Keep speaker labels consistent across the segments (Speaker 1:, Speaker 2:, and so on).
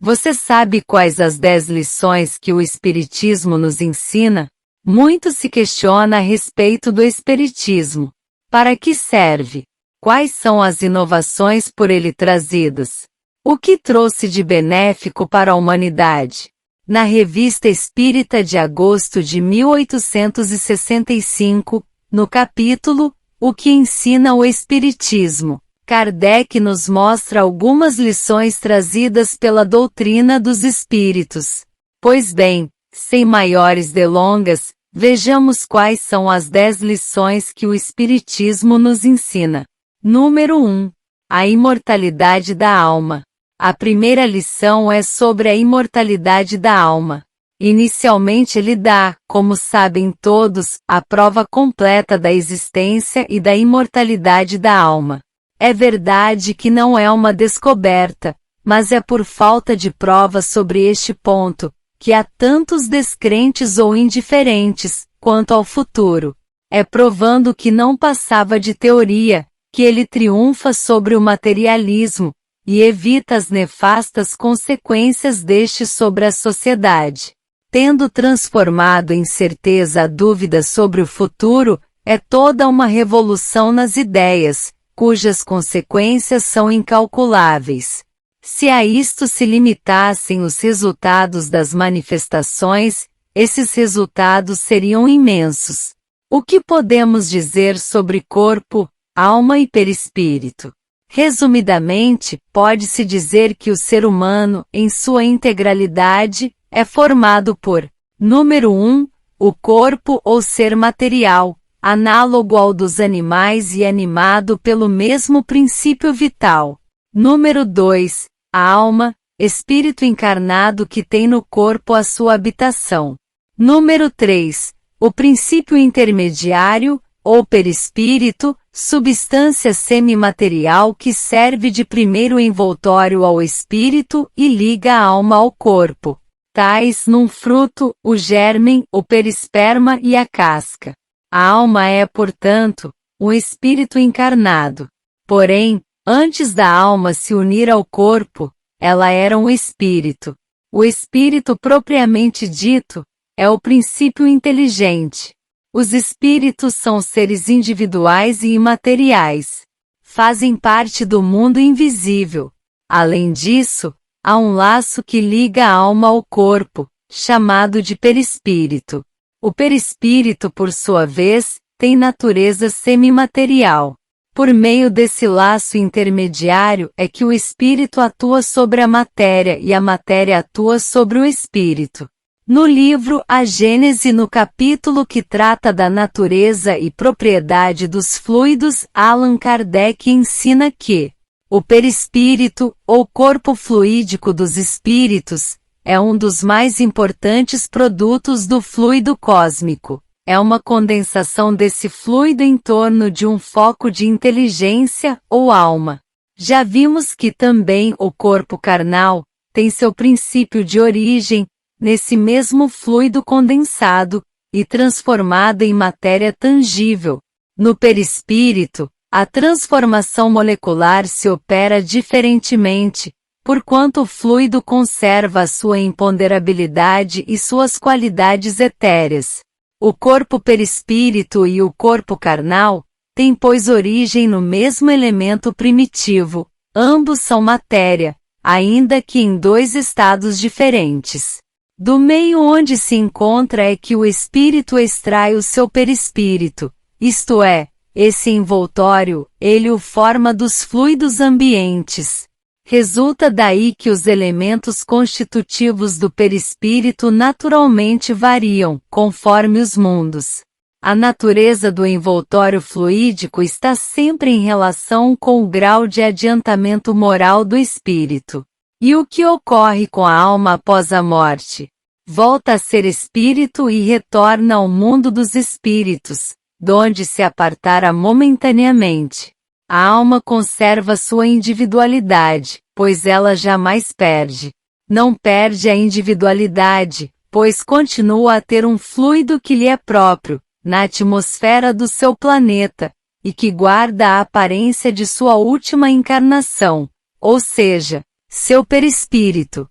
Speaker 1: Você sabe quais as 10 lições que o Espiritismo nos ensina? Muito se questiona a respeito do Espiritismo. Para que serve? Quais são as inovações por ele trazidas? O que trouxe de benéfico para a humanidade? Na Revista Espírita de agosto de 1865, no capítulo O que ensina o Espiritismo, Kardec nos mostra algumas lições trazidas pela doutrina dos espíritos. Pois bem, sem maiores delongas, vejamos quais são as 10 lições que o Espiritismo nos ensina. Número 1. A imortalidade da alma. A primeira lição é sobre a imortalidade da alma. Inicialmente ele dá, como sabem todos, a prova completa da existência e da imortalidade da alma. É verdade que não é uma descoberta, mas é por falta de prova sobre este ponto, que há tantos descrentes ou indiferentes, quanto ao futuro. É provando que não passava de teoria, que ele triunfa sobre o materialismo, e evita as nefastas consequências deste sobre a sociedade. Tendo transformado em certeza a dúvida sobre o futuro, é toda uma revolução nas ideias, cujas consequências são incalculáveis. Se a isto se limitassem os resultados das manifestações, esses resultados seriam imensos. O que podemos dizer sobre corpo, alma e perispírito? Resumidamente, pode-se dizer que o ser humano, em sua integralidade, é formado por, número 1, o corpo ou ser material, análogo ao dos animais e animado pelo mesmo princípio vital. Número 2, a alma, espírito encarnado que tem no corpo a sua habitação. Número 3, o princípio intermediário, ou perispírito, substância semimaterial que serve de primeiro envoltório ao espírito e liga a alma ao corpo. Tais num fruto, o gérmen, o perisperma e a casca. A alma é, portanto, um espírito encarnado. Porém, antes da alma se unir ao corpo, ela era um espírito. O espírito propriamente dito é o princípio inteligente. Os espíritos são seres individuais e imateriais. Fazem parte do mundo invisível. Além disso, há um laço que liga a alma ao corpo, chamado de perispírito. O perispírito, por sua vez, tem natureza semimaterial. Por meio desse laço intermediário é que o espírito atua sobre a matéria e a matéria atua sobre o espírito. No livro A Gênese, no capítulo que trata da natureza e propriedade dos fluidos, Allan Kardec ensina que o perispírito, ou corpo fluídico dos espíritos, é um dos mais importantes produtos do fluido cósmico. É uma condensação desse fluido em torno de um foco de inteligência, ou alma. Já vimos que também o corpo carnal tem seu princípio de origem nesse mesmo fluido condensado e transformado em matéria tangível. No perispírito, a transformação molecular se opera diferentemente, porquanto o fluido conserva a sua imponderabilidade e suas qualidades etéreas. O corpo perispírito e o corpo carnal têm, pois, origem no mesmo elemento primitivo. Ambos são matéria, ainda que em 2 estados diferentes. Do meio onde se encontra é que o espírito extrai o seu perispírito, isto é, esse envoltório, ele o forma dos fluidos ambientes. Resulta daí que os elementos constitutivos do perispírito naturalmente variam, conforme os mundos. A natureza do envoltório fluídico está sempre em relação com o grau de adiantamento moral do espírito. E o que ocorre com a alma após a morte? Volta a ser espírito e retorna ao mundo dos espíritos, donde se apartara momentaneamente. A alma conserva sua individualidade, pois ela jamais perde. Não perde a individualidade, pois continua a ter um fluido que lhe é próprio, na atmosfera do seu planeta, e que guarda a aparência de sua última encarnação, ou seja, seu perispírito.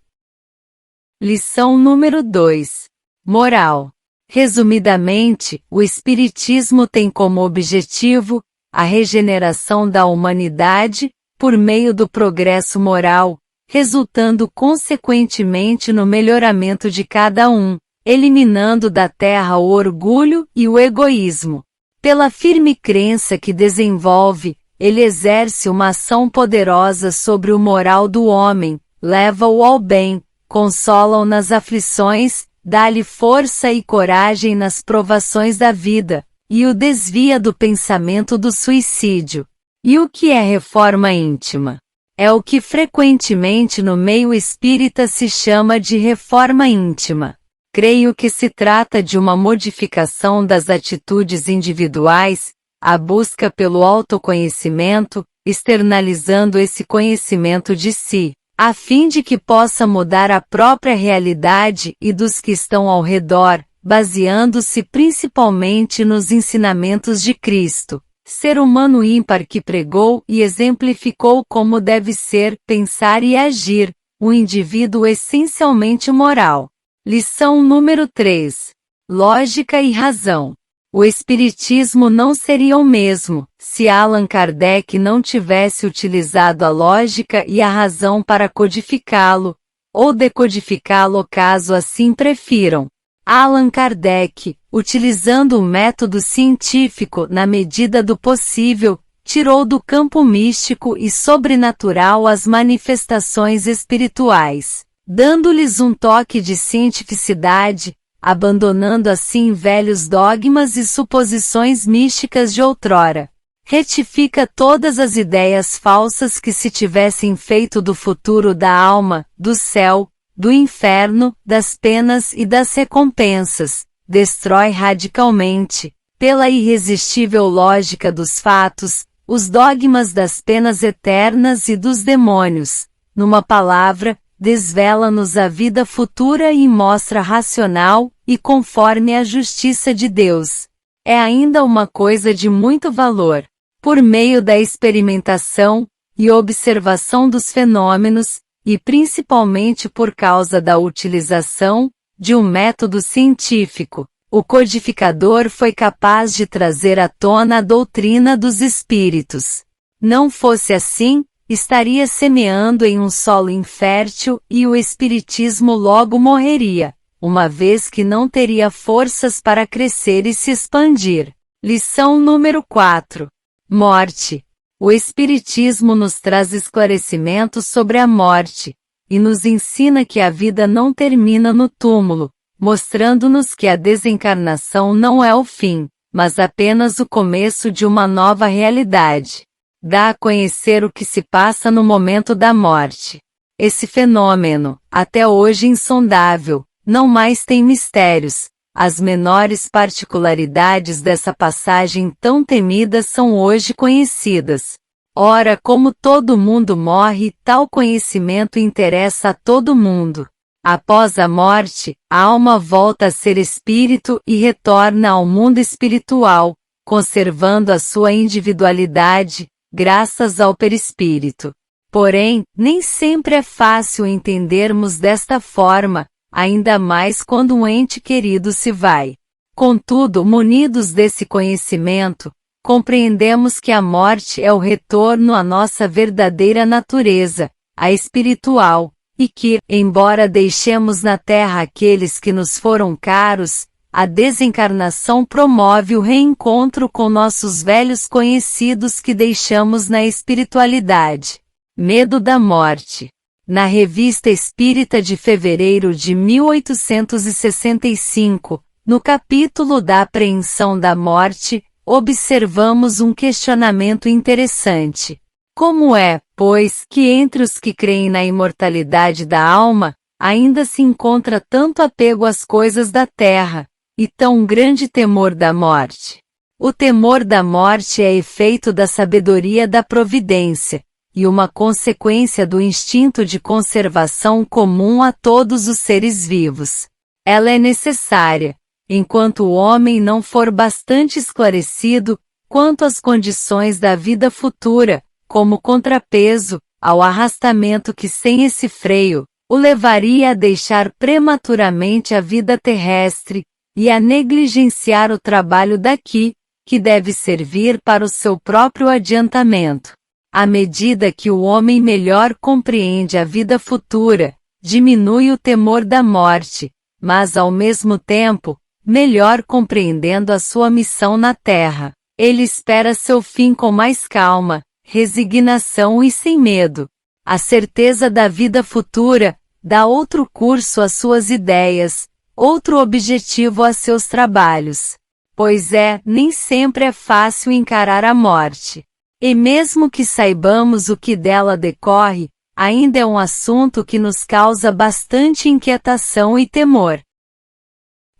Speaker 1: Lição número 2. Moral. Resumidamente, o Espiritismo tem como objetivo a regeneração da humanidade por meio do progresso moral, resultando consequentemente no melhoramento de cada um, eliminando da terra o orgulho e o egoísmo. Pela firme crença que desenvolve, ele exerce uma ação poderosa sobre o moral do homem, leva-o ao bem, consola-o nas aflições, dá-lhe força e coragem nas provações da vida, e o desvia do pensamento do suicídio. E o que é reforma íntima? É o que frequentemente no meio espírita se chama de reforma íntima. Creio que se trata de uma modificação das atitudes individuais, a busca pelo autoconhecimento, externalizando esse conhecimento de si, a fim de que possa mudar a própria realidade e dos que estão ao redor, baseando-se principalmente nos ensinamentos de Cristo, ser humano ímpar que pregou e exemplificou como deve ser, pensar e agir, um indivíduo essencialmente moral. Lição número 3. Lógica e razão. O Espiritismo não seria o mesmo, se Allan Kardec não tivesse utilizado a lógica e a razão para codificá-lo, ou decodificá-lo caso assim prefiram. Allan Kardec, utilizando o método científico na medida do possível, tirou do campo místico e sobrenatural as manifestações espirituais, dando-lhes um toque de cientificidade, abandonando assim velhos dogmas e suposições místicas de outrora. Retifica todas as ideias falsas que se tivessem feito do futuro da alma, do céu, do inferno, das penas e das recompensas, destrói radicalmente, pela irresistível lógica dos fatos, os dogmas das penas eternas e dos demônios. Numa palavra, desvela-nos a vida futura e mostra racional e conforme a justiça de Deus. É ainda uma coisa de muito valor. Por meio da experimentação e observação dos fenômenos, e principalmente por causa da utilização de um método científico, o codificador foi capaz de trazer à tona a doutrina dos espíritos. Não fosse assim, estaria semeando em um solo infértil e o espiritismo logo morreria, uma vez que não teria forças para crescer e se expandir. Lição número 4. Morte. O Espiritismo nos traz esclarecimentos sobre a morte, e nos ensina que a vida não termina no túmulo, mostrando-nos que a desencarnação não é o fim, mas apenas o começo de uma nova realidade. Dá a conhecer o que se passa no momento da morte. Esse fenômeno, até hoje insondável, não mais tem mistérios. As menores particularidades dessa passagem tão temida são hoje conhecidas. Ora, como todo mundo morre, tal conhecimento interessa a todo mundo. Após a morte, a alma volta a ser espírito e retorna ao mundo espiritual, conservando a sua individualidade, graças ao perispírito. Porém, nem sempre é fácil entendermos desta forma, ainda mais quando um ente querido se vai. Contudo, munidos desse conhecimento, compreendemos que a morte é o retorno à nossa verdadeira natureza, a espiritual, e que, embora deixemos na terra aqueles que nos foram caros, a desencarnação promove o reencontro com nossos velhos conhecidos que deixamos na espiritualidade. Medo da morte. Na Revista Espírita de fevereiro de 1865, no capítulo da apreensão da morte, observamos um questionamento interessante. Como é, pois, que entre os que creem na imortalidade da alma, ainda se encontra tanto apego às coisas da terra, e tão grande temor da morte? O temor da morte é efeito da sabedoria da providência, e uma consequência do instinto de conservação comum a todos os seres vivos. Ela é necessária, enquanto o homem não for bastante esclarecido quanto às condições da vida futura, como contrapeso ao arrastamento que sem esse freio, o levaria a deixar prematuramente a vida terrestre, e a negligenciar o trabalho daqui, que deve servir para o seu próprio adiantamento. À medida que o homem melhor compreende a vida futura, diminui o temor da morte, mas ao mesmo tempo, melhor compreendendo a sua missão na Terra, ele espera seu fim com mais calma, resignação e sem medo. A certeza da vida futura dá outro curso às suas ideias, outro objetivo a seus trabalhos. Pois nem sempre é fácil encarar a morte. E mesmo que saibamos o que dela decorre, ainda é um assunto que nos causa bastante inquietação e temor.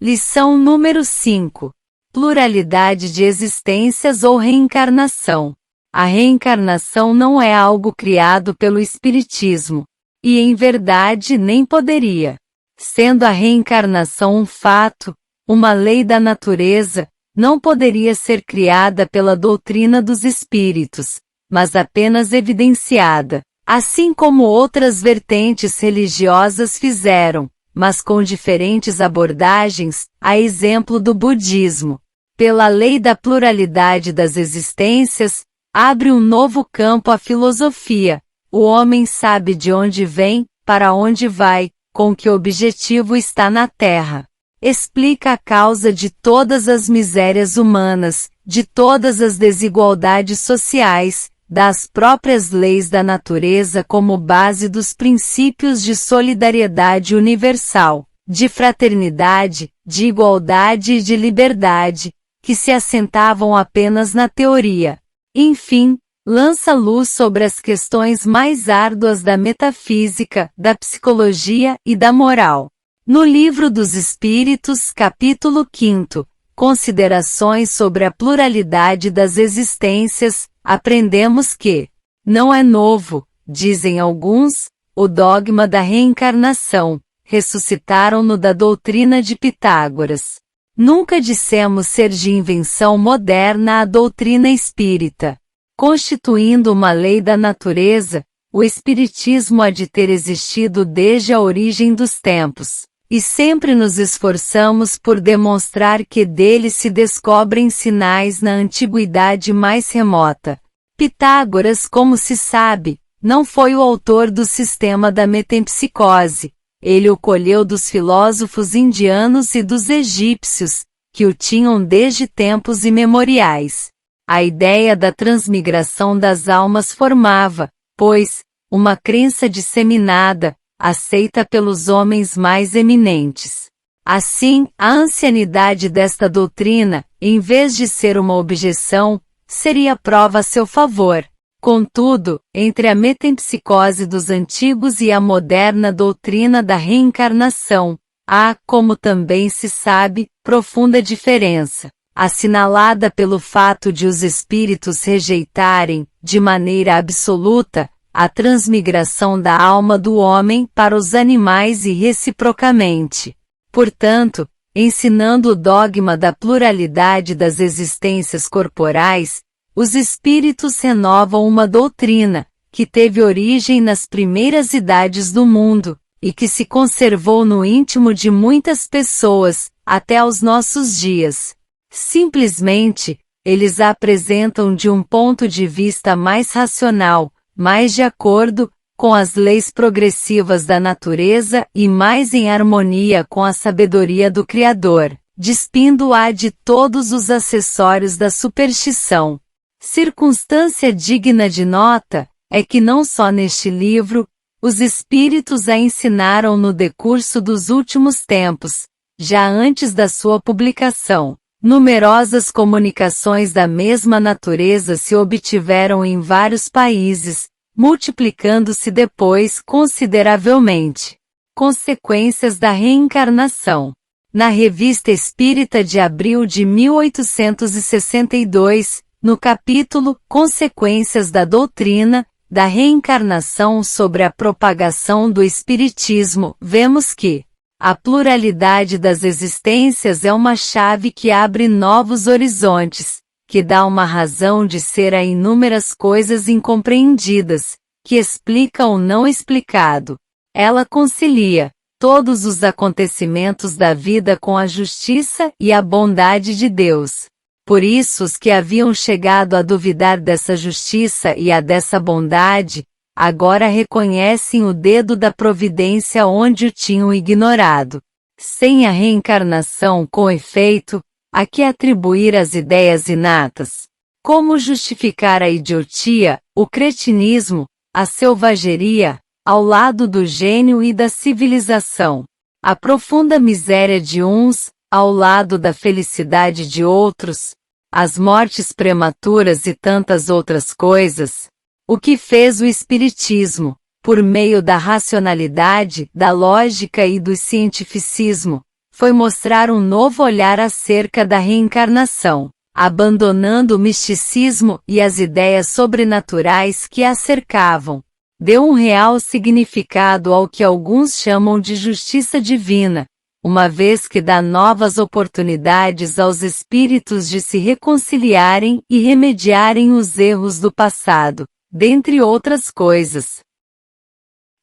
Speaker 1: Lição número 5. Pluralidade de existências ou reencarnação. A reencarnação não é algo criado pelo Espiritismo, e em verdade nem poderia. Sendo a reencarnação um fato, uma lei da natureza, não poderia ser criada pela doutrina dos espíritos, mas apenas evidenciada, assim como outras vertentes religiosas fizeram, mas com diferentes abordagens, a exemplo do budismo. Pela lei da pluralidade das existências, abre um novo campo à filosofia. O homem sabe de onde vem, para onde vai, com que objetivo está na Terra. Explica a causa de todas as misérias humanas, de todas as desigualdades sociais, das próprias leis da natureza como base dos princípios de solidariedade universal, de fraternidade, de igualdade e de liberdade, que se assentavam apenas na teoria. Enfim, lança luz sobre as questões mais árduas da metafísica, da psicologia e da moral. No Livro dos Espíritos, capítulo 5, Considerações sobre a pluralidade das existências, aprendemos que não é novo, dizem alguns, o dogma da reencarnação, ressuscitaram-no da doutrina de Pitágoras. Nunca dissemos ser de invenção moderna a doutrina espírita. Constituindo uma lei da natureza, o Espiritismo há de ter existido desde a origem dos tempos, e sempre nos esforçamos por demonstrar que dele se descobrem sinais na antiguidade mais remota. Pitágoras, como se sabe, não foi o autor do sistema da metempsicose, ele o colheu dos filósofos indianos e dos egípcios, que o tinham desde tempos imemoriais. A ideia da transmigração das almas formava, pois, uma crença disseminada, aceita pelos homens mais eminentes. Assim, a ancianidade desta doutrina, em vez de ser uma objeção, seria prova a seu favor. Contudo, entre a metempsicose dos antigos e a moderna doutrina da reencarnação, há, como também se sabe, profunda diferença, assinalada pelo fato de os espíritos rejeitarem, de maneira absoluta, a transmigração da alma do homem para os animais e reciprocamente. Portanto, ensinando o dogma da pluralidade das existências corporais, os espíritos renovam uma doutrina, que teve origem nas primeiras idades do mundo, e que se conservou no íntimo de muitas pessoas, até aos nossos dias. Simplesmente, eles a apresentam de um ponto de vista mais racional, mais de acordo com as leis progressivas da natureza e mais em harmonia com a sabedoria do Criador, despindo-a de todos os acessórios da superstição. Circunstância digna de nota, é que não só neste livro, os espíritos a ensinaram no decurso dos últimos tempos, já antes da sua publicação. Numerosas comunicações da mesma natureza se obtiveram em vários países, multiplicando-se depois consideravelmente. Consequências da reencarnação. Na Revista Espírita de abril de 1862, no capítulo Consequências da Doutrina, da Reencarnação sobre a propagação do Espiritismo, vemos que a pluralidade das existências é uma chave que abre novos horizontes, que dá uma razão de ser a inúmeras coisas incompreendidas, que explica o não explicado. Ela concilia todos os acontecimentos da vida com a justiça e a bondade de Deus. Por isso os que haviam chegado a duvidar dessa justiça e a dessa bondade, agora reconhecem o dedo da providência onde o tinham ignorado. Sem a reencarnação, com efeito, a que atribuir as ideias inatas? Como justificar a idiotia, o cretinismo, a selvageria, ao lado do gênio e da civilização? A profunda miséria de uns, ao lado da felicidade de outros? As mortes prematuras e tantas outras coisas? O que fez o Espiritismo, por meio da racionalidade, da lógica e do cientificismo, foi mostrar um novo olhar acerca da reencarnação, abandonando o misticismo e as ideias sobrenaturais que a cercavam. Deu um real significado ao que alguns chamam de justiça divina, uma vez que dá novas oportunidades aos espíritos de se reconciliarem e remediarem os erros do passado, dentre outras coisas.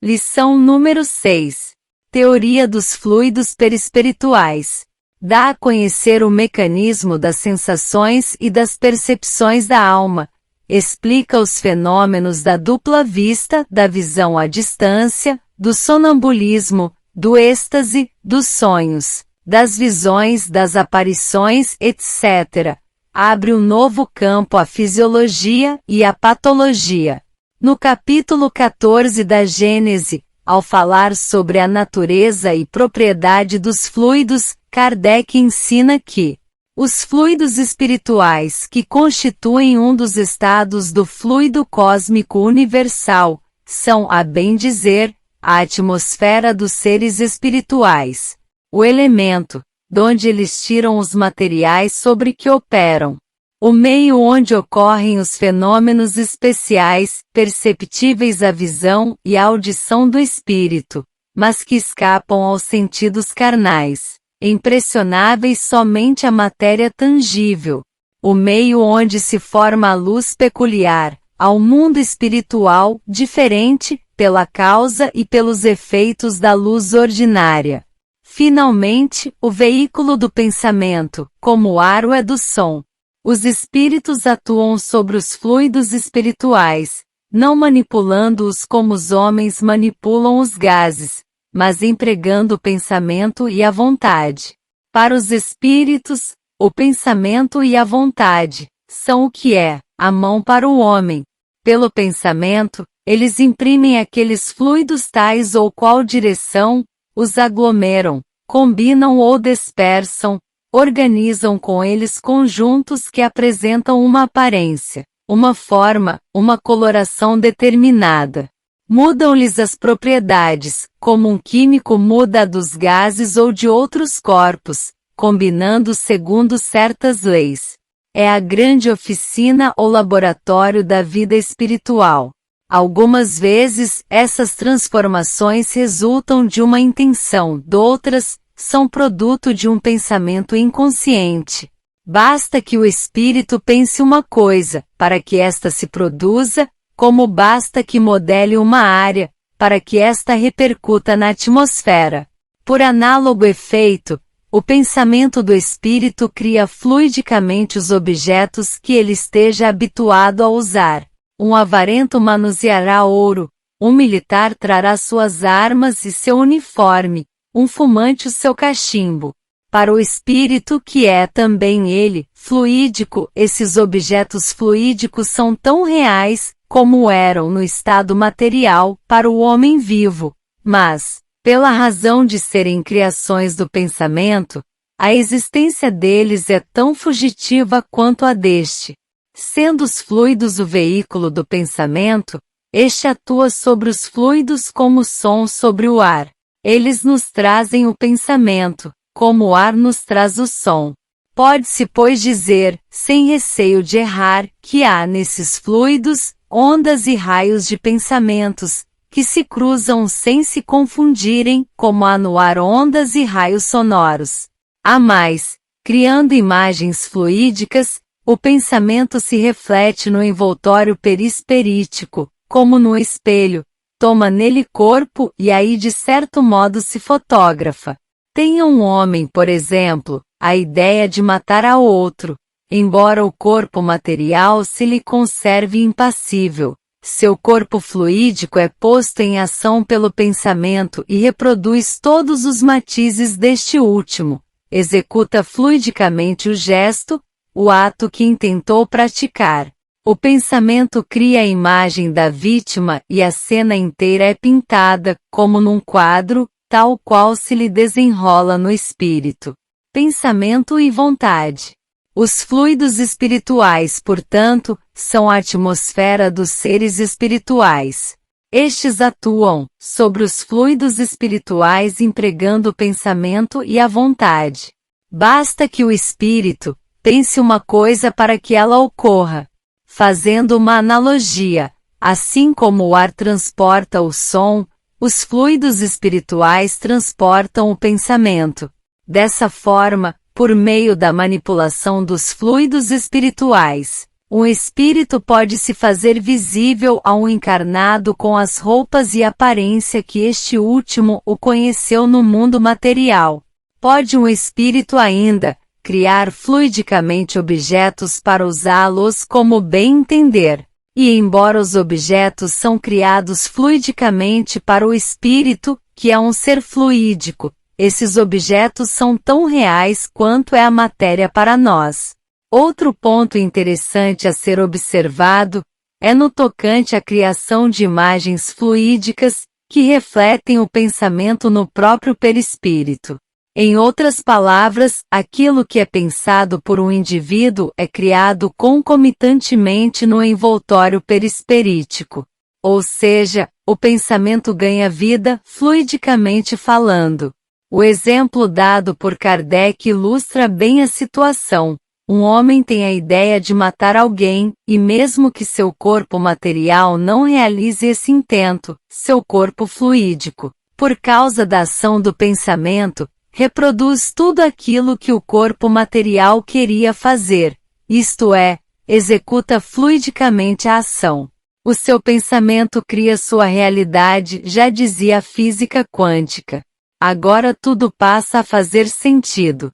Speaker 1: Lição número 6. Teoria dos fluidos perispirituais. Dá a conhecer o mecanismo das sensações e das percepções da alma. Explica os fenômenos da dupla vista, da visão à distância, do sonambulismo, do êxtase, dos sonhos, das visões, das aparições, etc. Abre um novo campo à fisiologia e à patologia. No capítulo 14 da Gênese, ao falar sobre a natureza e propriedade dos fluidos, Kardec ensina que os fluidos espirituais que constituem um dos estados do fluido cósmico universal são, a bem dizer, a atmosfera dos seres espirituais, o elemento, donde eles tiram os materiais sobre que operam, o meio onde ocorrem os fenômenos especiais, perceptíveis à visão e à audição do espírito, mas que escapam aos sentidos carnais, impressionáveis somente à matéria tangível, o meio onde se forma a luz peculiar, ao mundo espiritual, diferente, pela causa e pelos efeitos da luz ordinária. Finalmente, o veículo do pensamento, como o aro é do som. Os espíritos atuam sobre os fluidos espirituais, não manipulando-os como os homens manipulam os gases, mas empregando o pensamento e a vontade. Para os espíritos, o pensamento e a vontade são o que é a mão para o homem. Pelo pensamento, eles imprimem aqueles fluidos tais ou qual direção, os aglomeram, combinam ou dispersam, organizam com eles conjuntos que apresentam uma aparência, uma forma, uma coloração determinada. Mudam-lhes as propriedades, como um químico muda a dos gases ou de outros corpos, combinando segundo certas leis. É a grande oficina ou laboratório da vida espiritual. Algumas vezes, essas transformações resultam de uma intenção, outras, são produto de um pensamento inconsciente. Basta que o espírito pense uma coisa, para que esta se produza, como basta que modele uma área, para que esta repercuta na atmosfera. Por análogo efeito, o pensamento do espírito cria fluidicamente os objetos que ele esteja habituado a usar. Um avarento manuseará ouro, um militar trará suas armas e seu uniforme, um fumante o seu cachimbo. Para o espírito que é também ele, fluídico, esses objetos fluídicos são tão reais, como eram no estado material, para o homem vivo, mas, pela razão de serem criações do pensamento, a existência deles é tão fugitiva quanto a deste. Sendo os fluidos o veículo do pensamento, este atua sobre os fluidos como o som sobre o ar. Eles nos trazem o pensamento, como o ar nos traz o som. Pode-se, pois, dizer, sem receio de errar, que há nesses fluidos, ondas e raios de pensamentos, que se cruzam sem se confundirem, como há no ar ondas e raios sonoros. Há mais, criando imagens fluídicas, o pensamento se reflete no envoltório perisperítico, como no espelho, toma nele corpo e aí de certo modo se fotografa. Tenha um homem, por exemplo, a ideia de matar a outro, embora o corpo material se lhe conserve impassível. Seu corpo fluídico é posto em ação pelo pensamento e reproduz todos os matizes deste último. Executa fluidicamente o gesto, o ato que intentou praticar. O pensamento cria a imagem da vítima e a cena inteira é pintada, como num quadro, tal qual se lhe desenrola no espírito. Pensamento e vontade. Os fluidos espirituais, portanto, são a atmosfera dos seres espirituais. Estes atuam sobre os fluidos espirituais empregando o pensamento e a vontade. Basta que o espírito pense uma coisa para que ela ocorra. Fazendo uma analogia, assim como o ar transporta o som, os fluidos espirituais transportam o pensamento. Dessa forma, por meio da manipulação dos fluidos espirituais, um espírito pode se fazer visível a um encarnado com as roupas e aparência que este último o conheceu no mundo material. Pode um espírito ainda criar fluidicamente objetos para usá-los como bem entender. E embora os objetos são criados fluidicamente para o espírito, que é um ser fluídico, esses objetos são tão reais quanto é a matéria para nós. Outro ponto interessante a ser observado é no tocante à criação de imagens fluídicas que refletem o pensamento no próprio perispírito. Em outras palavras, aquilo que é pensado por um indivíduo é criado concomitantemente no envoltório perispirítico. Ou seja, o pensamento ganha vida fluidicamente falando. O exemplo dado por Kardec ilustra bem a situação. Um homem tem a ideia de matar alguém, e mesmo que seu corpo material não realize esse intento, seu corpo fluídico, por causa da ação do pensamento, reproduz tudo aquilo que o corpo material queria fazer, isto é, executa fluidicamente a ação. O seu pensamento cria sua realidade, já dizia a física quântica. Agora tudo passa a fazer sentido.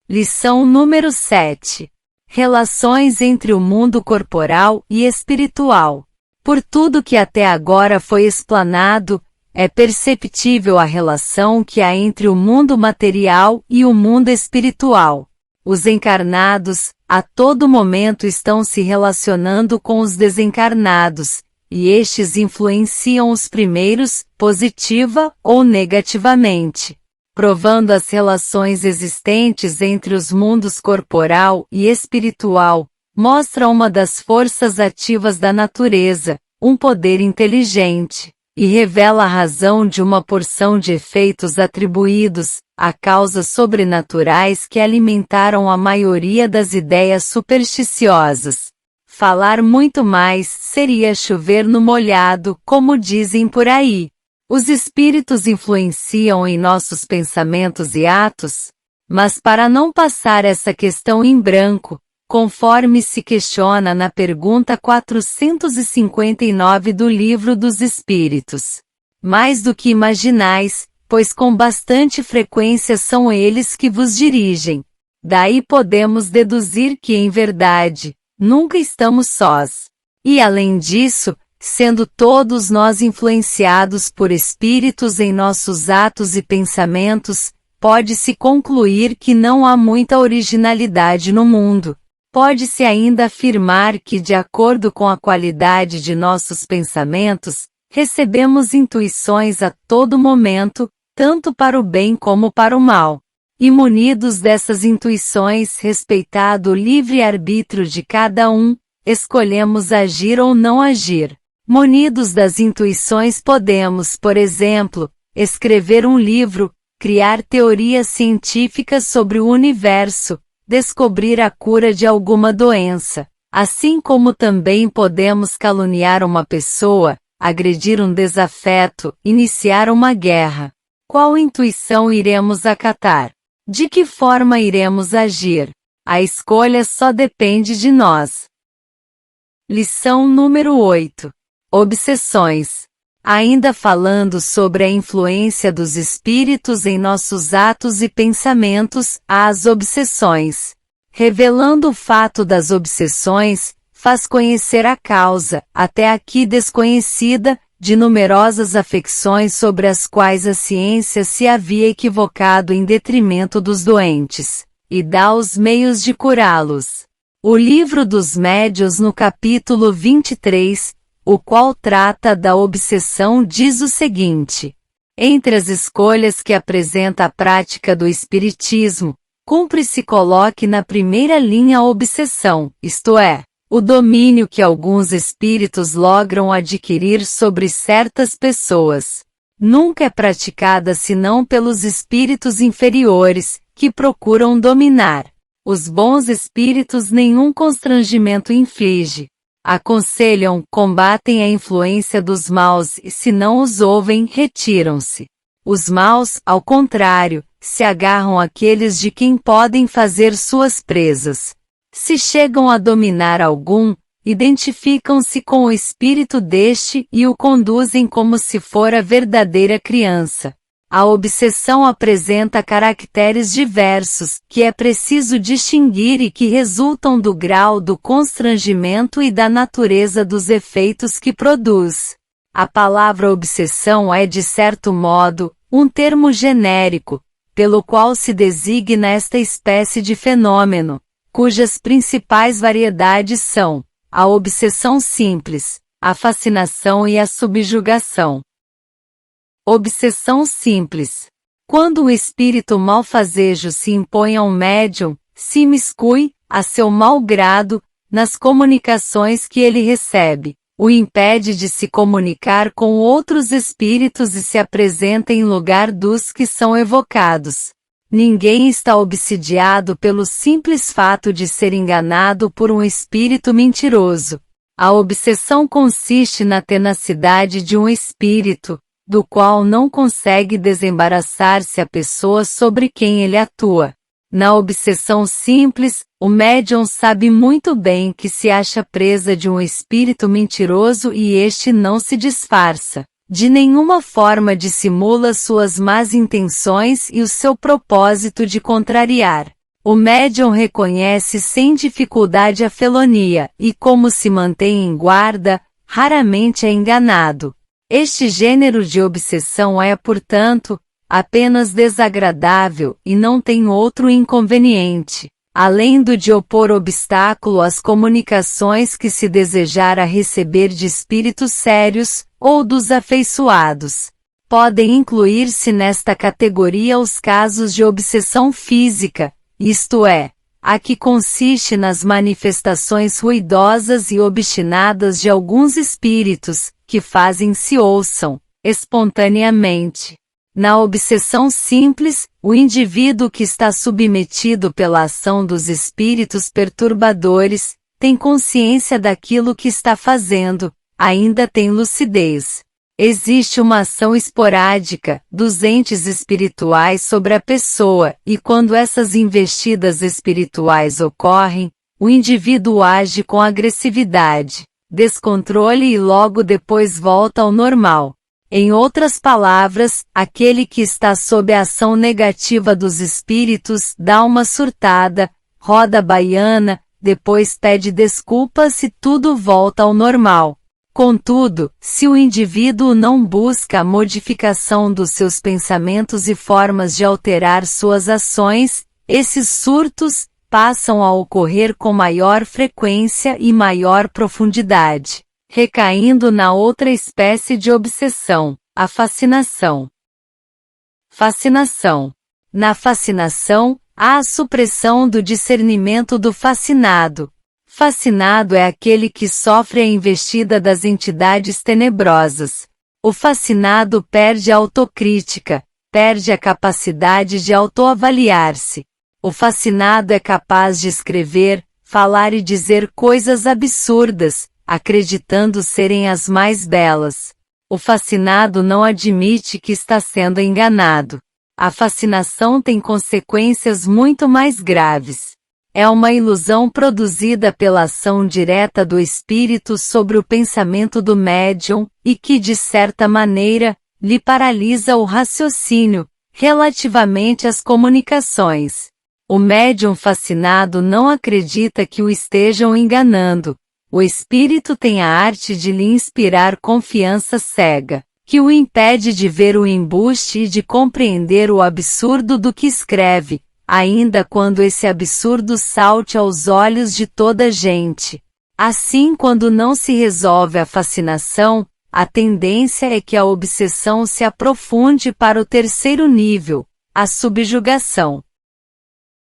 Speaker 1: Lição número 7. Relações entre o mundo corporal e espiritual. Por tudo que até agora foi explanado, é perceptível a relação que há entre o mundo material e o mundo espiritual. Os encarnados, a todo momento estão se relacionando com os desencarnados, e estes influenciam os primeiros, positiva ou negativamente. Provando as relações existentes entre os mundos corporal e espiritual, mostra uma das forças ativas da natureza, um poder inteligente, e revela a razão de uma porção de efeitos atribuídos a causas sobrenaturais que alimentaram a maioria das ideias supersticiosas. Falar muito mais seria chover no molhado, como dizem por aí. Os espíritos influenciam em nossos pensamentos e atos, mas para não passar essa questão em branco, conforme se questiona na pergunta 459 do Livro dos Espíritos. Mais do que imaginais, pois com bastante frequência são eles que vos dirigem. Daí podemos deduzir que em verdade, nunca estamos sós. E além disso, sendo todos nós influenciados por espíritos em nossos atos e pensamentos, pode-se concluir que não há muita originalidade no mundo. Pode-se ainda afirmar que, de acordo com a qualidade de nossos pensamentos, recebemos intuições a todo momento, tanto para o bem como para o mal. E munidos dessas intuições, respeitado o livre-arbítrio de cada um, escolhemos agir ou não agir. Munidos das intuições podemos, por exemplo, escrever um livro, criar teorias científicas sobre o universo, descobrir a cura de alguma doença. Assim como também podemos caluniar uma pessoa, agredir um desafeto, iniciar uma guerra. Qual intuição iremos acatar? De que forma iremos agir? A escolha só depende de nós. Lição número 8. Obsessões. Ainda falando sobre a influência dos espíritos em nossos atos e pensamentos, as obsessões. Revelando o fato das obsessões, faz conhecer a causa, até aqui desconhecida, de numerosas afecções sobre as quais a ciência se havia equivocado em detrimento dos doentes, e dá os meios de curá-los. O Livro dos Médiuns no capítulo 23, o qual trata da obsessão, diz o seguinte: entre as escolhas que apresenta a prática do espiritismo, cumpre se coloque na primeira linha a obsessão, isto é, o domínio que alguns espíritos logram adquirir sobre certas pessoas. Nunca é praticada senão pelos espíritos inferiores, que procuram dominar. Os bons espíritos nenhum constrangimento inflige. Aconselham, combatem a influência dos maus e se não os ouvem, retiram-se. Os maus, ao contrário, se agarram àqueles de quem podem fazer suas presas. Se chegam a dominar algum, identificam-se com o espírito deste e o conduzem como se fora verdadeira criança. A obsessão apresenta caracteres diversos, que é preciso distinguir e que resultam do grau do constrangimento e da natureza dos efeitos que produz. A palavra obsessão é, de certo modo, um termo genérico, pelo qual se designa esta espécie de fenômeno, cujas principais variedades são a obsessão simples, a fascinação e a subjugação. Obsessão simples. Quando um espírito malfazejo se impõe a um médium, se imiscui, a seu mau grado, nas comunicações que ele recebe, o impede de se comunicar com outros espíritos e se apresenta em lugar dos que são evocados. Ninguém está obsidiado pelo simples fato de ser enganado por um espírito mentiroso. A obsessão consiste na tenacidade de um espírito, do qual não consegue desembaraçar-se a pessoa sobre quem ele atua. Na obsessão simples, o médium sabe muito bem que se acha presa de um espírito mentiroso e este não se disfarça. De nenhuma forma dissimula suas más intenções e o seu propósito de contrariar. O médium reconhece sem dificuldade a felonia e, como se mantém em guarda, raramente é enganado. Este gênero de obsessão é, portanto, apenas desagradável e não tem outro inconveniente, além do de opor obstáculo às comunicações que se desejara receber de espíritos sérios, ou dos afeiçoados. Podem incluir-se nesta categoria os casos de obsessão física, isto é, a que consiste nas manifestações ruidosas e obstinadas de alguns espíritos, que fazem se ouçam, espontaneamente. Na obsessão simples, o indivíduo que está submetido pela ação dos espíritos perturbadores, tem consciência daquilo que está fazendo, ainda tem lucidez. Existe uma ação esporádica dos entes espirituais sobre a pessoa, e quando essas investidas espirituais ocorrem, o indivíduo age com agressividade, descontrole e logo depois volta ao normal. Em outras palavras, aquele que está sob a ação negativa dos espíritos dá uma surtada, roda a baiana, depois pede desculpas e tudo volta ao normal. Contudo, se o indivíduo não busca a modificação dos seus pensamentos e formas de alterar suas ações, esses surtos passam a ocorrer com maior frequência e maior profundidade, recaindo na outra espécie de obsessão, a fascinação. Fascinação. Na fascinação, há a supressão do discernimento do fascinado. Fascinado é aquele que sofre a investida das entidades tenebrosas. O fascinado perde a autocrítica, perde a capacidade de autoavaliar-se. O fascinado é capaz de escrever, falar e dizer coisas absurdas, acreditando serem as mais belas. O fascinado não admite que está sendo enganado. A fascinação tem consequências muito mais graves. É uma ilusão produzida pela ação direta do espírito sobre o pensamento do médium, e que de certa maneira, lhe paralisa o raciocínio, relativamente às comunicações. O médium fascinado não acredita que o estejam enganando. O espírito tem a arte de lhe inspirar confiança cega, que o impede de ver o embuste e de compreender o absurdo do que escreve, ainda quando esse absurdo salte aos olhos de toda a gente. Assim, quando não se resolve a fascinação, a tendência é que a obsessão se aprofunde para o terceiro nível, a subjugação.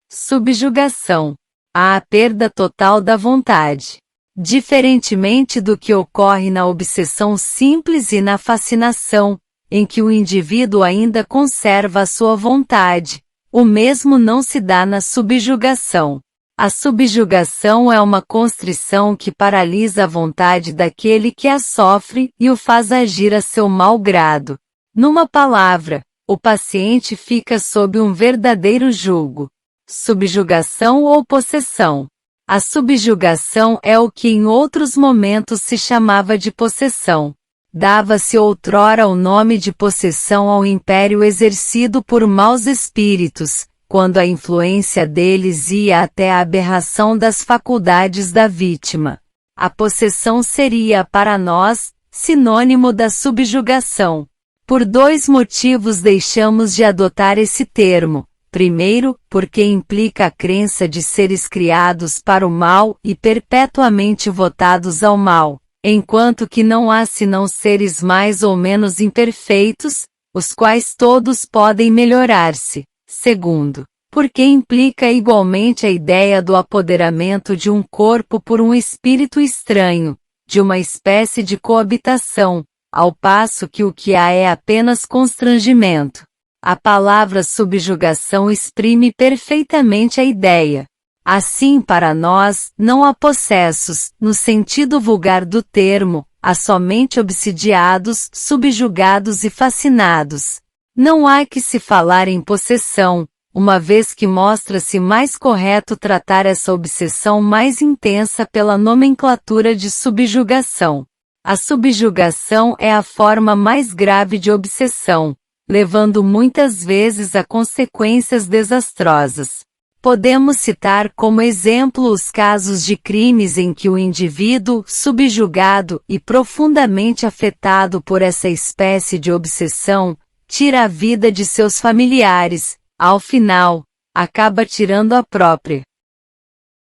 Speaker 1: Subjugação. A perda total da vontade. Diferentemente do que ocorre na obsessão simples e na fascinação, em que o indivíduo ainda conserva a sua vontade, o mesmo não se dá na subjugação. A subjugação é uma constrição que paralisa a vontade daquele que a sofre e o faz agir a seu mau grado. Numa palavra, o paciente fica sob um verdadeiro jugo. Subjugação ou possessão. A subjugação é o que em outros momentos se chamava de possessão. Dava-se outrora o nome de possessão ao império exercido por maus espíritos, quando a influência deles ia até a aberração das faculdades da vítima. A possessão seria para nós sinônimo da subjugação. Por dois motivos deixamos de adotar esse termo. Primeiro, porque implica a crença de seres criados para o mal e perpetuamente votados ao mal, enquanto que não há senão seres mais ou menos imperfeitos, os quais todos podem melhorar-se. Segundo, porque implica igualmente a ideia do apoderamento de um corpo por um espírito estranho, de uma espécie de coabitação, ao passo que o que há é apenas constrangimento. A palavra subjugação exprime perfeitamente a ideia. Assim, para nós, não há possessos, no sentido vulgar do termo, há somente obsidiados, subjugados e fascinados. Não há que se falar em possessão, uma vez que mostra-se mais correto tratar essa obsessão mais intensa pela nomenclatura de subjugação. A subjugação é a forma mais grave de obsessão, levando muitas vezes a consequências desastrosas. Podemos citar como exemplo os casos de crimes em que o indivíduo, subjugado e profundamente afetado por essa espécie de obsessão, tira a vida de seus familiares, ao final, acaba tirando a própria.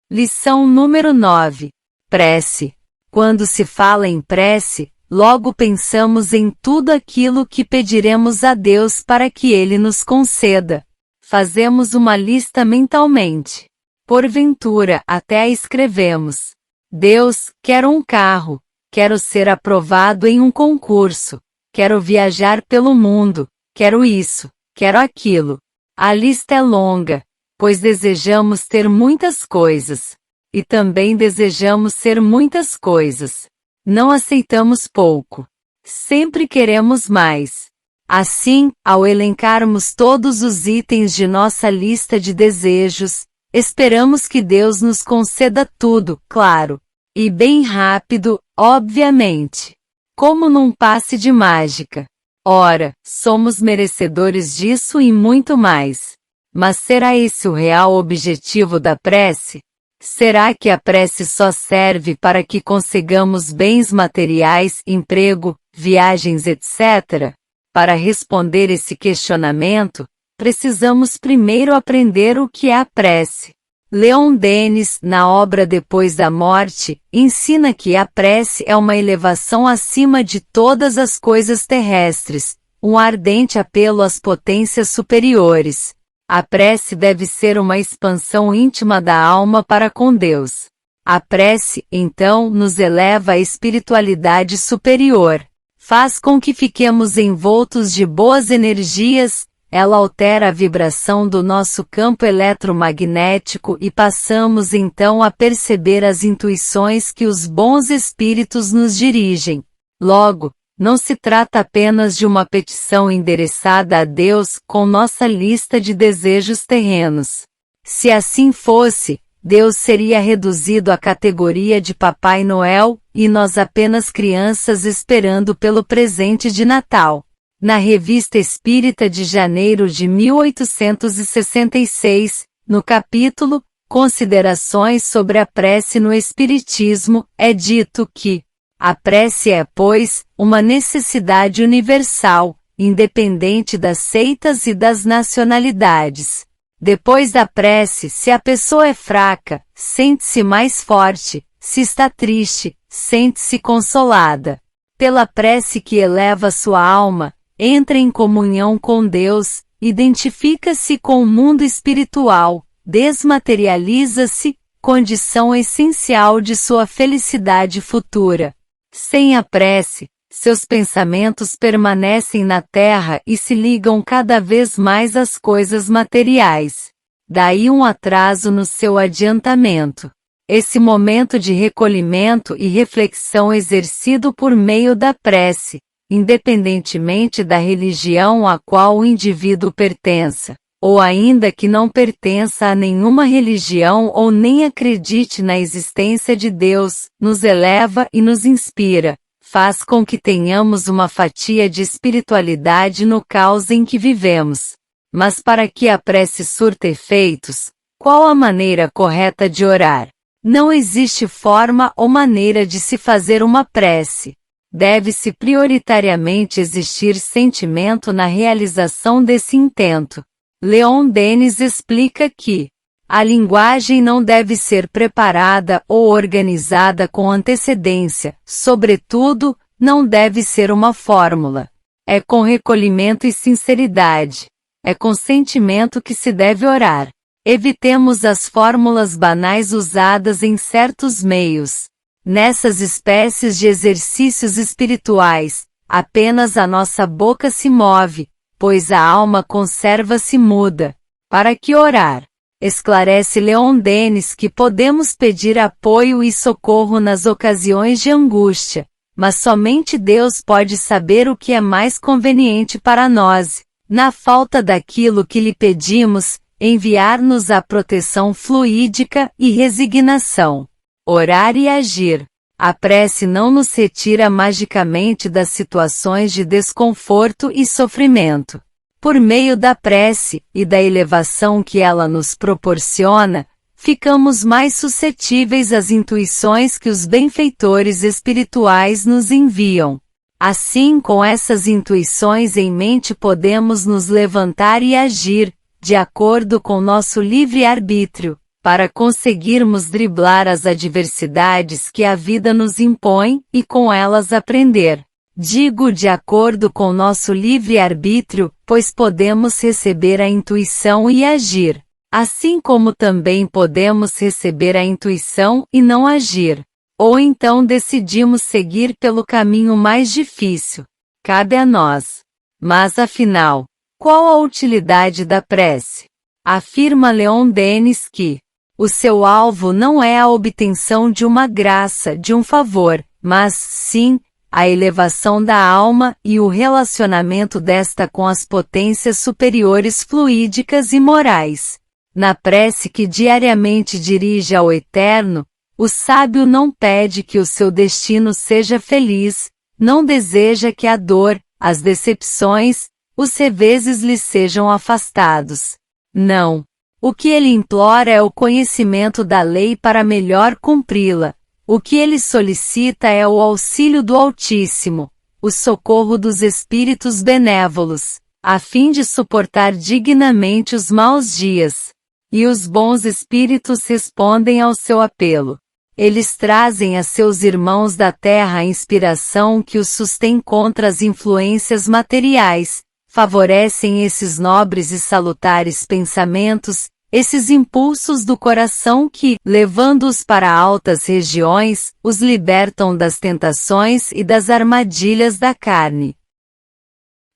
Speaker 1: Lição número 9. Prece. Quando se fala em prece, logo pensamos em tudo aquilo que pediremos a Deus para que Ele nos conceda. Fazemos uma lista mentalmente. Porventura, até a escrevemos. Deus, quero um carro, quero ser aprovado em um concurso, quero viajar pelo mundo, quero isso, quero aquilo. A lista é longa, pois desejamos ter muitas coisas. E também desejamos ser muitas coisas. Não aceitamos pouco. Sempre queremos mais. Assim, ao elencarmos todos os itens de nossa lista de desejos, esperamos que Deus nos conceda tudo, claro. E bem rápido, obviamente. Como num passe de mágica. Ora, somos merecedores disso e muito mais. Mas será esse o real objetivo da prece? Será que a prece só serve para que consigamos bens materiais, emprego, viagens, etc.? Para responder esse questionamento, precisamos primeiro aprender o que é a prece. Leon Denis, na obra Depois da Morte, ensina que a prece é uma elevação acima de todas as coisas terrestres, um ardente apelo às potências superiores. A prece deve ser uma expansão íntima da alma para com Deus. A prece, então, nos eleva à espiritualidade superior. Faz com que fiquemos envoltos de boas energias, ela altera a vibração do nosso campo eletromagnético e passamos então a perceber as intuições que os bons espíritos nos dirigem. Logo, não se trata apenas de uma petição endereçada a Deus com nossa lista de desejos terrenos. Se assim fosse, Deus seria reduzido à categoria de Papai Noel, e nós apenas crianças esperando pelo presente de Natal. Na Revista Espírita de janeiro de 1866, no capítulo Considerações sobre a prece no Espiritismo, é dito que a prece é, pois, uma necessidade universal, independente das seitas e das nacionalidades. Depois da prece, se a pessoa é fraca, sente-se mais forte, se está triste, sente-se consolada. Pela prece que eleva sua alma, entra em comunhão com Deus, identifica-se com o mundo espiritual, desmaterializa-se, condição essencial de sua felicidade futura. Sem a prece, seus pensamentos permanecem na terra e se ligam cada vez mais às coisas materiais. Daí um atraso no seu adiantamento. Esse momento de recolhimento e reflexão exercido por meio da prece, independentemente da religião a qual o indivíduo pertença, ou ainda que não pertença a nenhuma religião ou nem acredite na existência de Deus, nos eleva e nos inspira, faz com que tenhamos uma fatia de espiritualidade no caos em que vivemos. Mas para que a prece surta efeitos, qual a maneira correta de orar? Não existe forma ou maneira de se fazer uma prece. Deve-se prioritariamente existir sentimento na realização desse intento. Leon Denis explica que a linguagem não deve ser preparada ou organizada com antecedência, sobretudo, não deve ser uma fórmula. É com recolhimento e sinceridade. É com sentimento que se deve orar. Evitemos as fórmulas banais usadas em certos meios. Nessas espécies de exercícios espirituais, apenas a nossa boca se move, pois a alma conserva-se muda. Para que orar? Esclarece Leon Denis que podemos pedir apoio e socorro nas ocasiões de angústia, mas somente Deus pode saber o que é mais conveniente para nós, na falta daquilo que lhe pedimos, enviar-nos a proteção fluídica e resignação. Orar e agir. A prece não nos retira magicamente das situações de desconforto e sofrimento. Por meio da prece, e da elevação que ela nos proporciona, ficamos mais suscetíveis às intuições que os benfeitores espirituais nos enviam. Assim, com essas intuições em mente podemos nos levantar e agir, de acordo com nosso livre-arbítrio, para conseguirmos driblar as adversidades que a vida nos impõe e com elas aprender. Digo de acordo com nosso livre-arbítrio, pois podemos receber a intuição e agir, assim como também podemos receber a intuição e não agir. Ou então decidimos seguir pelo caminho mais difícil. Cabe a nós. Mas afinal, qual a utilidade da prece? Afirma Leon Denis que o seu alvo não é a obtenção de uma graça, de um favor, mas, sim, a elevação da alma e o relacionamento desta com as potências superiores fluídicas e morais. Na prece que diariamente dirige ao Eterno, o sábio não pede que o seu destino seja feliz, não deseja que a dor, as decepções, os reveses lhe sejam afastados. Não. O que ele implora é o conhecimento da lei para melhor cumpri-la. O que ele solicita é o auxílio do Altíssimo, o socorro dos espíritos benévolos, a fim de suportar dignamente os maus dias. E os bons espíritos respondem ao seu apelo. Eles trazem a seus irmãos da terra a inspiração que os sustém contra as influências materiais, favorecem esses nobres e salutares pensamentos, esses impulsos do coração que, levando-os para altas regiões, os libertam das tentações e das armadilhas da carne.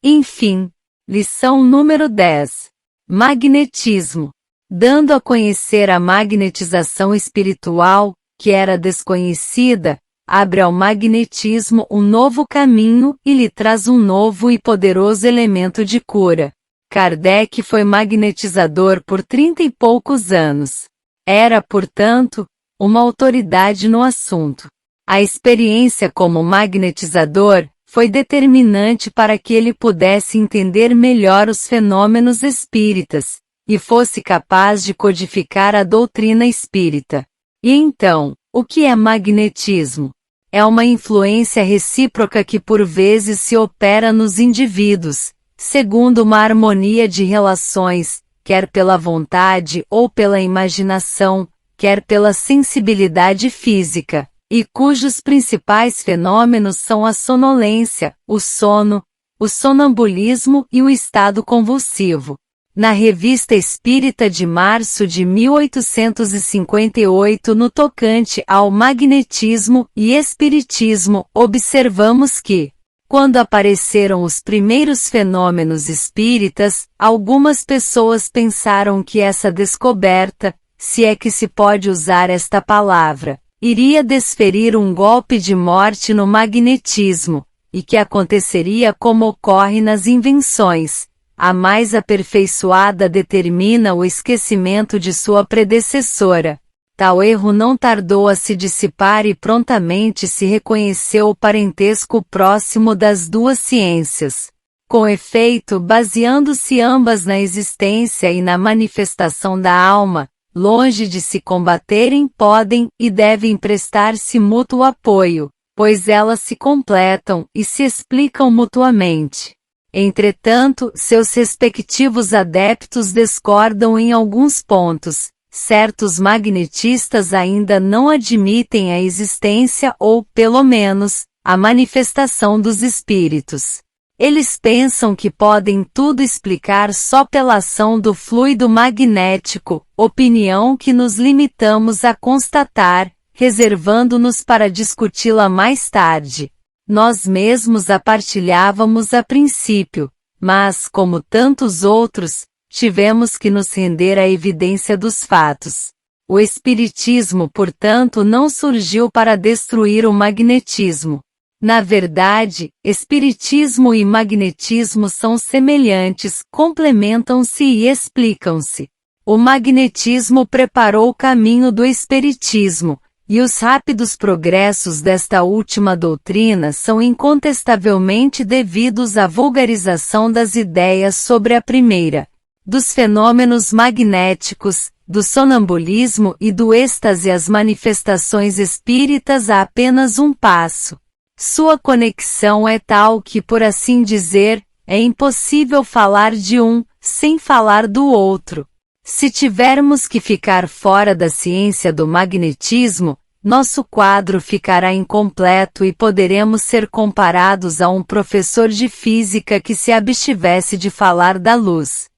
Speaker 1: Enfim, lição número 10. Magnetismo. Dando a conhecer a magnetização espiritual, que era desconhecida, abre ao magnetismo um novo caminho e lhe traz um novo e poderoso elemento de cura. Kardec foi magnetizador por 30 e poucos anos. Era, portanto, uma autoridade no assunto. A experiência como magnetizador foi determinante para que ele pudesse entender melhor os fenômenos espíritas, e fosse capaz de codificar a doutrina espírita. E então, o que é magnetismo? É uma influência recíproca que por vezes se opera nos indivíduos, segundo uma harmonia de relações, quer pela vontade ou pela imaginação, quer pela sensibilidade física, e cujos principais fenômenos são a sonolência, o sono, o sonambulismo e o estado convulsivo. Na Revista Espírita de março de 1858, no tocante ao magnetismo e espiritismo, observamos que, quando apareceram os primeiros fenômenos espíritas, algumas pessoas pensaram que essa descoberta, se é que se pode usar esta palavra, iria desferir um golpe de morte no magnetismo, e que aconteceria como ocorre nas invenções. A mais aperfeiçoada determina o esquecimento de sua predecessora. Tal erro não tardou a se dissipar e prontamente se reconheceu o parentesco próximo das duas ciências. Com efeito, baseando-se ambas na existência e na manifestação da alma, longe de se combaterem, podem e devem prestar-se mútuo apoio, pois elas se completam e se explicam mutuamente. Entretanto, seus respectivos adeptos discordam em alguns pontos. Certos magnetistas ainda não admitem a existência ou, pelo menos, a manifestação dos espíritos. Eles pensam que podem tudo explicar só pela ação do fluido magnético, opinião que nos limitamos a constatar, reservando-nos para discuti-la mais tarde. Nós mesmos a partilhávamos a princípio, mas, como tantos outros, tivemos que nos render à evidência dos fatos. O espiritismo, portanto, não surgiu para destruir o magnetismo. Na verdade, espiritismo e magnetismo são semelhantes, complementam-se e explicam-se. O magnetismo preparou o caminho do espiritismo, e os rápidos progressos desta última doutrina são incontestavelmente devidos à vulgarização das ideias sobre a primeira, dos fenômenos magnéticos, do sonambulismo e do êxtase às manifestações espíritas a apenas um passo. Sua conexão é tal que, por assim dizer, é impossível falar de um, sem falar do outro. Se tivermos que ficar fora da ciência do magnetismo, nosso quadro ficará incompleto e poderemos ser comparados a um professor de física que se abstivesse de falar da luz.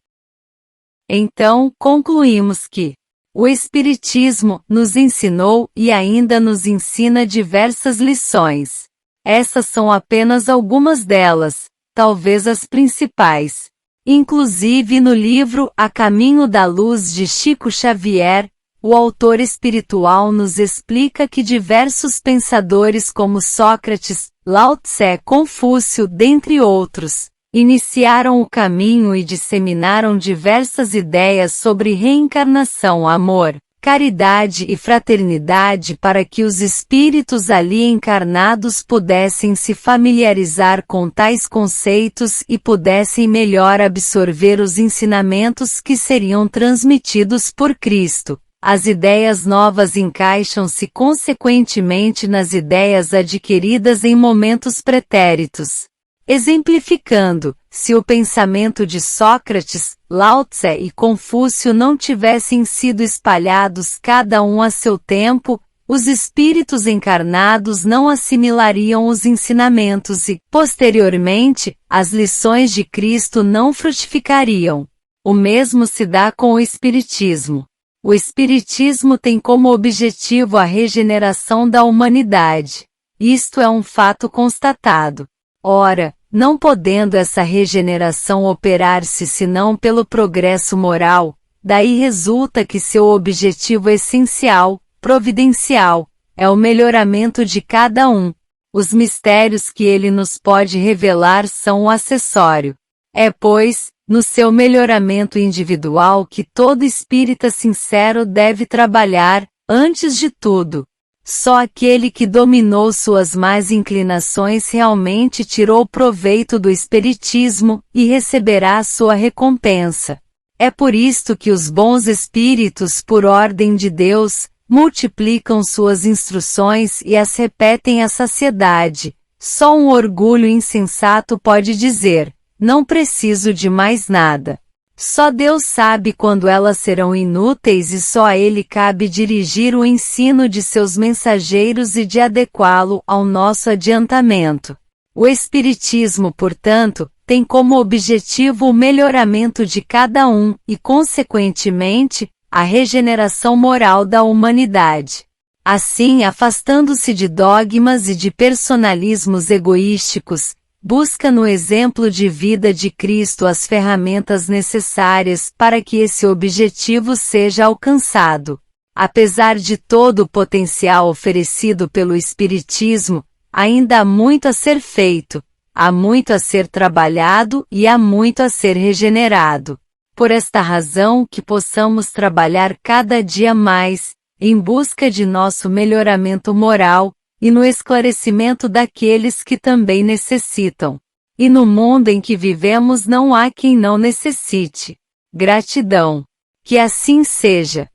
Speaker 1: Então, concluímos que o Espiritismo nos ensinou e ainda nos ensina diversas lições. Essas são apenas algumas delas, talvez as principais. Inclusive no livro A Caminho da Luz de Chico Xavier, o autor espiritual nos explica que diversos pensadores como Sócrates, Lao Tse, Confúcio, dentre outros, iniciaram o caminho e disseminaram diversas ideias sobre reencarnação, amor, caridade e fraternidade para que os espíritos ali encarnados pudessem se familiarizar com tais conceitos e pudessem melhor absorver os ensinamentos que seriam transmitidos por Cristo. As ideias novas encaixam-se consequentemente nas ideias adquiridas em momentos pretéritos. Exemplificando, se o pensamento de Sócrates, Lao Tse e Confúcio não tivessem sido espalhados cada um a seu tempo, os espíritos encarnados não assimilariam os ensinamentos e, posteriormente, as lições de Cristo não frutificariam. O mesmo se dá com o Espiritismo. O Espiritismo tem como objetivo a regeneração da humanidade. Isto é um fato constatado. Ora, não podendo essa regeneração operar-se senão pelo progresso moral, daí resulta que seu objetivo essencial, providencial, é o melhoramento de cada um. Os mistérios que ele nos pode revelar são o acessório. É, pois, no seu melhoramento individual que todo espírita sincero deve trabalhar, antes de tudo. Só aquele que dominou suas más inclinações realmente tirou proveito do espiritismo e receberá sua recompensa. É por isto que os bons espíritos, por ordem de Deus, multiplicam suas instruções e as repetem à saciedade. Só um orgulho insensato pode dizer: não preciso de mais nada. Só Deus sabe quando elas serão inúteis e só a Ele cabe dirigir o ensino de seus mensageiros e de adequá-lo ao nosso adiantamento. O Espiritismo, portanto, tem como objetivo o melhoramento de cada um e, consequentemente, a regeneração moral da humanidade. Assim, afastando-se de dogmas e de personalismos egoísticos, busca no exemplo de vida de Cristo as ferramentas necessárias para que esse objetivo seja alcançado. Apesar de todo o potencial oferecido pelo Espiritismo, ainda há muito a ser feito, há muito a ser trabalhado e há muito a ser regenerado. Por esta razão que possamos trabalhar cada dia mais, em busca de nosso melhoramento moral, e no esclarecimento daqueles que também necessitam. E no mundo em que vivemos não há quem não necessite. Gratidão. Que assim seja.